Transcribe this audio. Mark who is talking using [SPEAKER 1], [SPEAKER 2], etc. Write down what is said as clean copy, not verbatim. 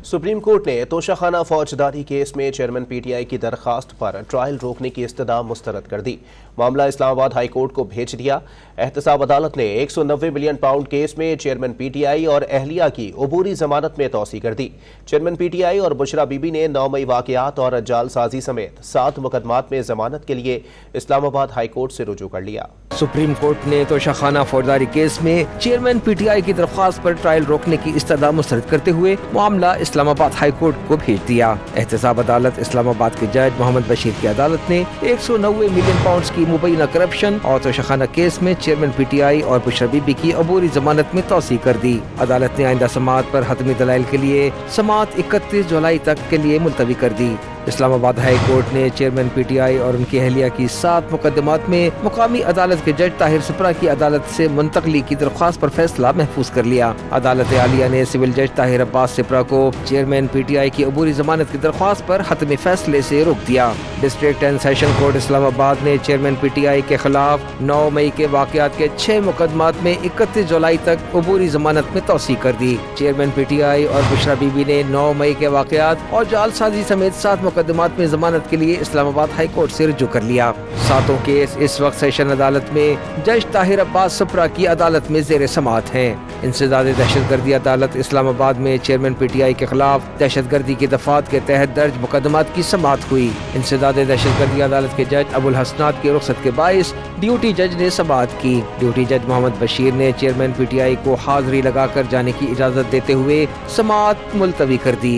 [SPEAKER 1] Supreme court ने तोशाखाना फौजदारी case में चेयरमैन पीटीआई की दरखास्त पर ट्रायल रोकने की इस्तदा मुस्तरद कर दी। मामला इस्लामाबाद हाई कोर्ट को भेज दिया। एहतसाब अदालत ने 190 मिलियन पाउंड केस में चेयरमैन पीटीआई और अहलिया की अबूरी जमानत में तौसी कर दी। चेयरमैन पीटीआई और बुशरा बीबी ने 9 मई वाकयात और जालसाजी समेत 7 मुकदमात में जमानत के लिए इस्लामाबाद हाई कोर्ट से रुजू कर लिया।
[SPEAKER 2] सुप्रीम कोर्ट ने तोशाखाना फौजदारी केस में चेयरमैन पीटीआई की दरख्वास्त पर ट्रायल रोकने की इस्तदा मुस्तरद करते हुए मामला इस्लामाबाद हाई कोर्ट को भेज दिया। एहतसाब अदालत इस्लामाबाद के जज मोहम्मद बशीर की अदालत ने 190 मिलियन पाउंड की मुबैना करप्शन और तोशाखाना केस में चेयरमैन पीटीआई और बुशरा बीबी की अबूरी जमानत में तौसी कर दी। अदालत ने आइंदा समाअत पर हतमी दलाइल के लिए समाअत 31 जुलाई तक के लिए मुलतवी कर दी। इस्लामाबाद हाई कोर्ट ने चेयरमैन पीटीआई और उनकी अहलिया की 7 मुकदमात में मुकामी अदालत के जज ताहिर सिपरा की अदालत से मुंतकली की दरख्वास्त पर फैसला महफूज कर लिया। अदालत आलिया ने सिविल जज ताहिर अब्बास सिपरा को चेयरमैन पीटीआई की अबूरी जमानत की दरख्वास्त पर हतमी फैसले से रोक दिया। District and session court Islamabad ने चेयरमैन पीटीआई के खिलाफ 9 मई के वाकयात के 6 मुकदमात में 31 जुलाई तक अबूरी जमानत में तौसी कर दी। चेयरमैन पीटीआई और बुशरा बीबी ने 9 मई के वाकयात और जालसाजी समेत 7 मुकदमात में जमानत के लिए इस्लामाबाद हाई कोर्ट से रुजू कर लिया। सातों केस इस वक्त सेशन अदालत में जज ताहिर अब्बास सिपरा की अदालत में जेर समाअत हैं। इंसदाद दहशतगर्दी अदालत इस्लामाबाद में चेयरमैन पीटीआई के खिलाफ दहशतगर्दी की दफात के तहत दर्ज मुकदमात की समाअत हुई। इंसदाद दहशतगर्दी अदालत के जज अबुल हसनात की रुखसत के बाइस ड्यूटी जज ने समाअत की। ड्यूटी जज मोहम्मद बशीर ने चेयरमैन पीटीआई को हाजिरी लगाकर जाने की इजाजत देते हुए समाअत मुलतवी कर दी।